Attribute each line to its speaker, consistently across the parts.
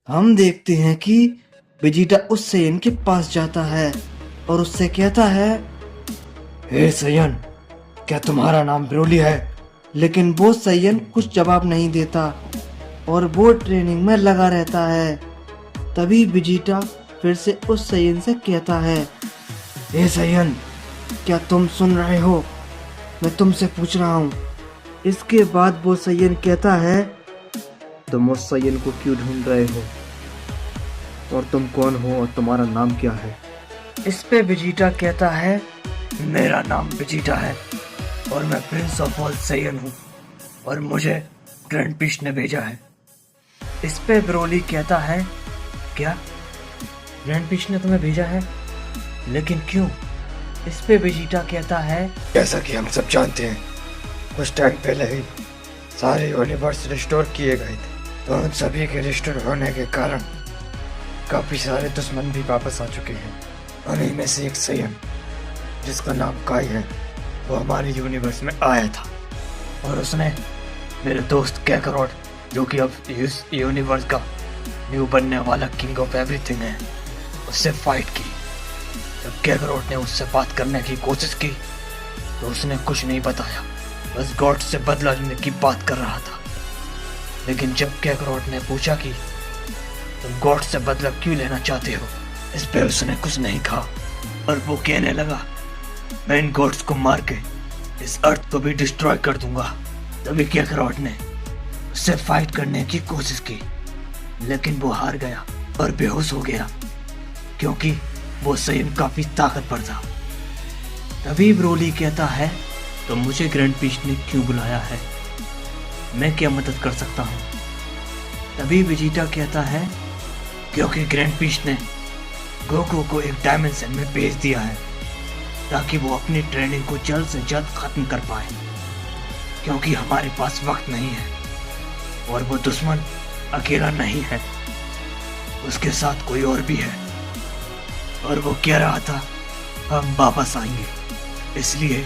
Speaker 1: हम देखते हैं कि वेजिटा उस सैयन के पास जाता है और उससे कहता है, हे सैयन, क्या तुम्हारा नाम ब्रोली है? लेकिन वो सैयन कुछ जवाब नहीं देता और वो ट्रेनिंग में लगा रहता है। तभी वेजिटा फिर से उस सैयन से कहता है, हे सैयन, क्या तुम सुन रहे हो? मैं तुमसे पूछ रहा हूँ। इसके बाद वो सैयन कहता है, तुम उस सैयन को क्यों ढूंढ रहे हो? और तुम कौन हो और तुम्हारा नाम क्या है? इस पे वेजिटा कहता है, मेरा नाम वेजिटा है और मैं प्रिंस ऑफ ऑल सैयन हूँ और मुझे ग्रैंड पीस ने भेजा है। इस पे ब्रोली कहता है, क्या ग्रैंड पीस ने तुम्हें भेजा है? लेकिन क्यों? इस पे वेजिटा कहता है,
Speaker 2: जैसा कि हम सब जानते हैं, कुछ टाइम पहले ही सारे यूनिवर्स रिस्टोर किए गए थे। तो उन सभी के रिस्टोर होने के कारण काफी सारे दुश्मन भी वापस आ चुके हैं। उन्हीं में से एक सैयन जिसका नाम काई है, वो हमारे यूनिवर्स में आया था और उसने मेरे दोस्त कैकरोट, जो कि अब इस यूनिवर्स का न्यू बनने वाला किंग ऑफ एवरीथिंग है, उससे फाइट की। जब कैकरोट ने उससे बात करने की कोशिश की तो उसने कुछ नहीं बताया, बस गॉड से बदला लेने की बात कर रहा था। लेकिन जब कैकरोट ने पूछा कि तुम गॉड से बदला क्यों लेना चाहते हो, इस पे उसने कुछ नहीं कहा और वो कहने लगा, मैं इन गॉड्स को मार के इस अर्थ को भी डिस्ट्रॉय कर दूंगा। तभी कैकरोट ने उससे फाइट करने की कोशिश की, लेकिन वो हार गया और बेहोश हो गया क्योंकि वो सैयन काफी ताकतवर था। तभी ब्रोली कहता है, तो मुझे ग्रैंड पीस ने क्यों बुलाया है? मैं क्या मदद कर सकता हूँ? तभी वेजिटा कहता है, क्योंकि ग्रैंड पीस ने गोकू को एक डायमेंशन में भेज दिया है ताकि वो अपनी ट्रेनिंग को जल्द से जल्द खत्म कर पाए, क्योंकि हमारे पास वक्त नहीं है और वो दुश्मन अकेला नहीं है, उसके साथ कोई और भी है। और वो कह रहा था हम वापस आएंगे, इसलिए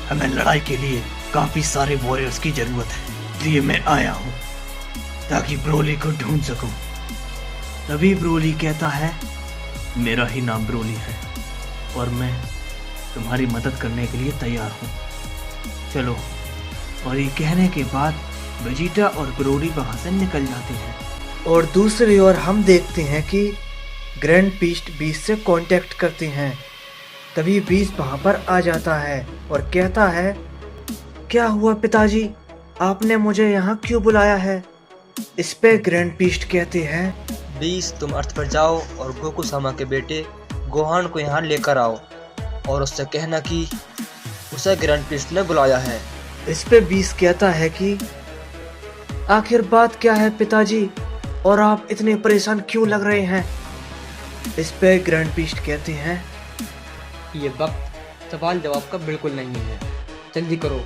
Speaker 2: हमें लड़ाई के लिए काफी सारे वॉरियर्स की जरूरत है, इसलिए मैं आया हूँ ताकि ब्रोली को ढूंढ सकूं। तभी ब्रोली कहता है, मेरा ही नाम ब्रोली है और मैं तुम्हारी मदद करने के लिए तैयार हूँ, चलो। और ये कहने के बाद वेजिटा और ब्रोली वहां से निकल जाते हैं। और दूसरी ओर हम देखते हैं कि ग्रैंड पीस्ट बीस से कांटेक्ट करते हैं। तभी बीस वहां पर आ जाता है और कहता है, क्या हुआ पिताजी, आपने मुझे यहाँ क्यों बुलाया है? इस पे ग्रैंड पीस्ट कहते हैं,
Speaker 3: 20 तुम अर्थ पर जाओ और गोकू सामा के बेटे गोहान को यहाँ लेकर आओ और उससे कहना कि उसे ग्रैंड पीस ने बुलाया है।
Speaker 1: इस पे 20 कहता है कि आखिर बात क्या है पिताजी, और आप इतने परेशान क्यों लग रहे हैं? इस पे ग्रैंड पीस्ट कहते हैं,
Speaker 4: ये वक्त सवाल जवाब का बिल्कुल नहीं है, जल्दी करो।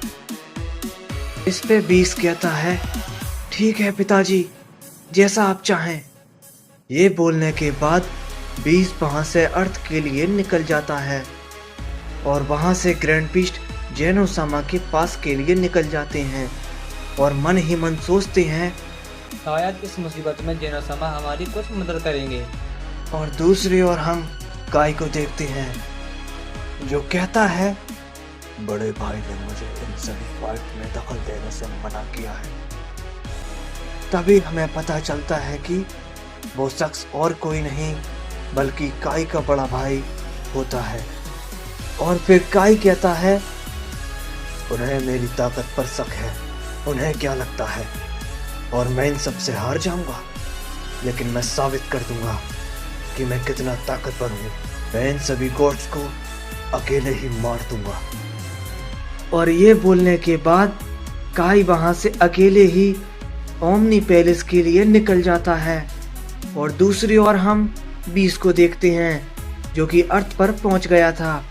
Speaker 1: इस पे 20 कहता है, ठीक है पिताजी, जैसा आप चाहें। ये बोलने के बाद 20 वहां से अर्थ के लिए निकल जाता है और वहां से ग्रैंड पीस्ट जेनो सामा के पास के लिए निकल जाते हैं और मन ही मन सोचते हैं,
Speaker 4: शायद इस मुसीबत में जेनो सामा हमारी कुछ मदद करेंगे।
Speaker 1: और दूसरी ओर हम काई को देखते हैं जो कहता है, बड़े भाई ने मुझे इन सभी फाइट में दखल देने से मना किया है। तभी हमें पता चलता है कि वो शख्स और कोई नहीं बल्कि काई का बड़ा भाई होता है। और फिर काई कहता है, उन्हें मेरी ताकत पर शक है, उन्हें क्या लगता है और मैं इन सब से हार जाऊंगा, लेकिन मैं साबित कर दूंगा कि मैं कितना ताकतवर हूँ। मैं इन सभी गॉड्स को अकेले ही मार दूंगा। और ये बोलने के बाद काई वहां से अकेले ही ओमनी पैलेस के लिए निकल जाता है। और दूसरी ओर हम 20 को देखते हैं जो कि अर्थ पर पहुंच गया था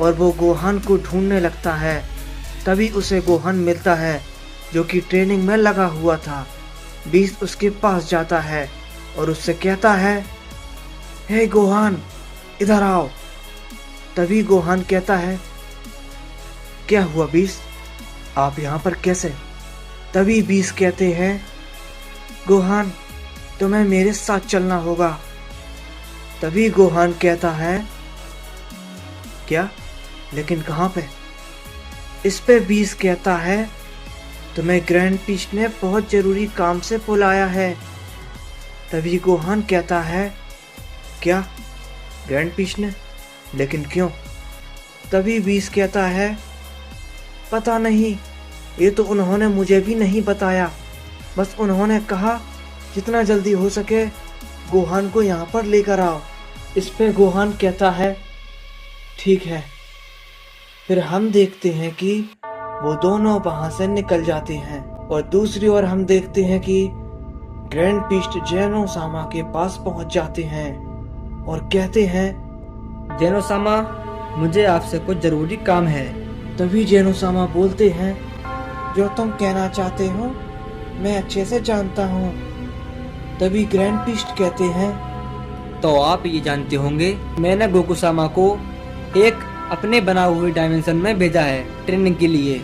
Speaker 1: और वो गोहान को ढूंढने लगता है। तभी उसे गोहान मिलता है जो कि ट्रेनिंग में लगा हुआ था। 20 उसके पास जाता है और उससे कहता है, हे गोहान, इधर आओ। तभी गोहान कहता है, क्या हुआ 20, आप यहाँ पर कैसे? तभी 20 कहते हैं, गोहान, तुम्हें मेरे साथ चलना होगा। तभी गोहान कहता है, क्या? लेकिन कहाँ पे? इस पे बीस कहता है, तुम्हें ग्रैंड पीस्ट ने बहुत जरूरी काम से बुलाया है। तभी गोहान कहता है, क्या? ग्रैंड पीस्ट ने? लेकिन क्यों? तभी बीस कहता है, पता नहीं, ये तो उन्होंने मुझे भी नहीं बताया। बस उन्होंने कहा जितना जल्दी हो सके गोहान को यहाँ पर लेकर आओ। इस पे गोहान कहता है, ठीक है। फिर हम देखते हैं कि वो दोनों वहां से निकल जाते हैं और दूसरी ओर हम देखते हैं कि ग्रैंड पीस्ट जेनो-सामा के पास पहुंच जाते हैं और कहते हैं,
Speaker 4: जेनो-सामा, मुझे आपसे कुछ जरूरी काम है।
Speaker 1: तभी जेनो-सामा बोलते हैं, जो तुम कहना चाहते हो मैं अच्छे से जानता हूँ। तभी ग्रैंड पीस्ट कहते हैं,
Speaker 4: तो आप ये जानते होंगे, मैंने गोकू-सामा को एक अपने बनाए हुए डायमेंशन में भेजा है ट्रेनिंग के लिए।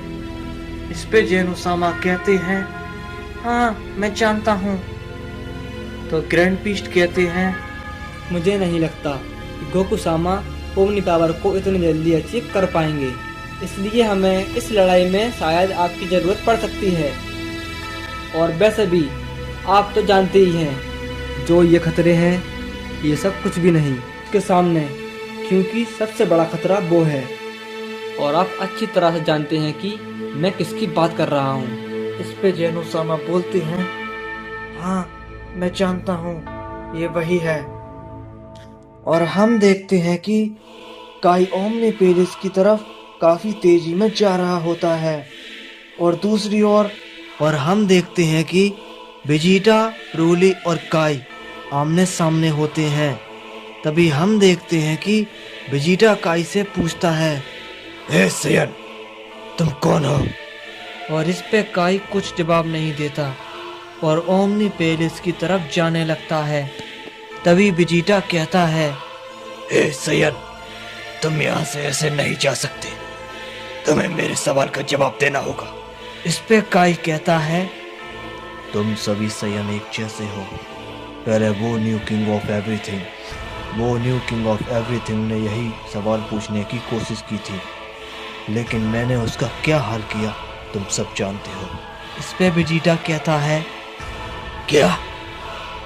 Speaker 1: इस पे जेनो-सामा कहते हैं, हाँ मैं जानता हूँ। तो ग्रैंड पीस्ट कहते हैं,
Speaker 4: मुझे नहीं लगता कि गोकू-सामा ओमनी पावर को इतनी जल्दी अचीव कर पाएंगे, इसलिए हमें इस लड़ाई में शायद आपकी ज़रूरत पड़ सकती है। और वैसे भी आप तो जानते ही हैं, जो ये खतरे हैं ये सब कुछ भी नहीं उसके सामने, क्योंकि सबसे बड़ा खतरा वो है। और आप अच्छी तरह से जानते हैं कि मैं किसकी बात कर रहा हूँ।
Speaker 1: इस पे जेनो-सामा बोलते हैं, हाँ मैं जानता हूँ, ये वही है। और हम देखते हैं कि काई ओमनी पेरिस की तरफ काफी तेजी में जा रहा होता है और दूसरी ओर और हम देखते हैं कि वेजिटा, ब्रोली और काई आमने सामने होते हैं। तभी हम देखते हैं कि वेजिटा काई से पूछता है, हे सैयन, तुम कौन हो? और इस पे काई कुछ जवाब नहीं देता और ओमनी पेरिस की तरफ जाने लगता है। तभी वेजिटा कहता है, हे सैयन, तुम यहाँ से ऐसे नहीं जा सकते, तुम्हें मेरे सवाल का जवाब देना होगा। इस पे काई कहता है, तुम सभी सैयन एक जैसे हो। पहले वो न्यू किंग ऑफ एवरीथिंग ने यही सवाल पूछने की कोशिश की थी, लेकिन मैंने उसका क्या हाल किया तुम सब जानते हो। इस पे वेजिटा कहता है, क्या?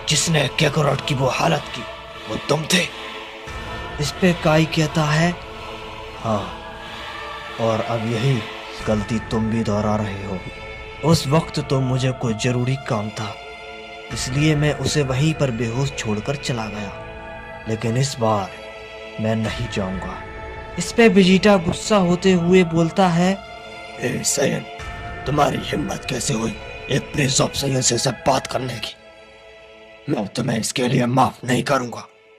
Speaker 1: जिसने कैकारोट की वो हालत की वो तुम थे? इस पे काई कहता है, हाँ, और अब यही गलती तुम भी दोहरा रहे हो। उस वक्त तो मुझे कोई जरूरी काम था, इसलिए मैं उसे वहीं पर बेहोश छोड़कर चला गया, लेकिन इस बार मैं नहीं जाऊंगा। इस पे वेजिटा गुस्सा होते हुए बोलता है, ए सैयन, तुम्हारी हिम्मत कैसे हुई एक प्रिंस ऑफ सैयन से सब बात करने की? मैं तुम्हें इसके लिए माफ नहीं करूंगा।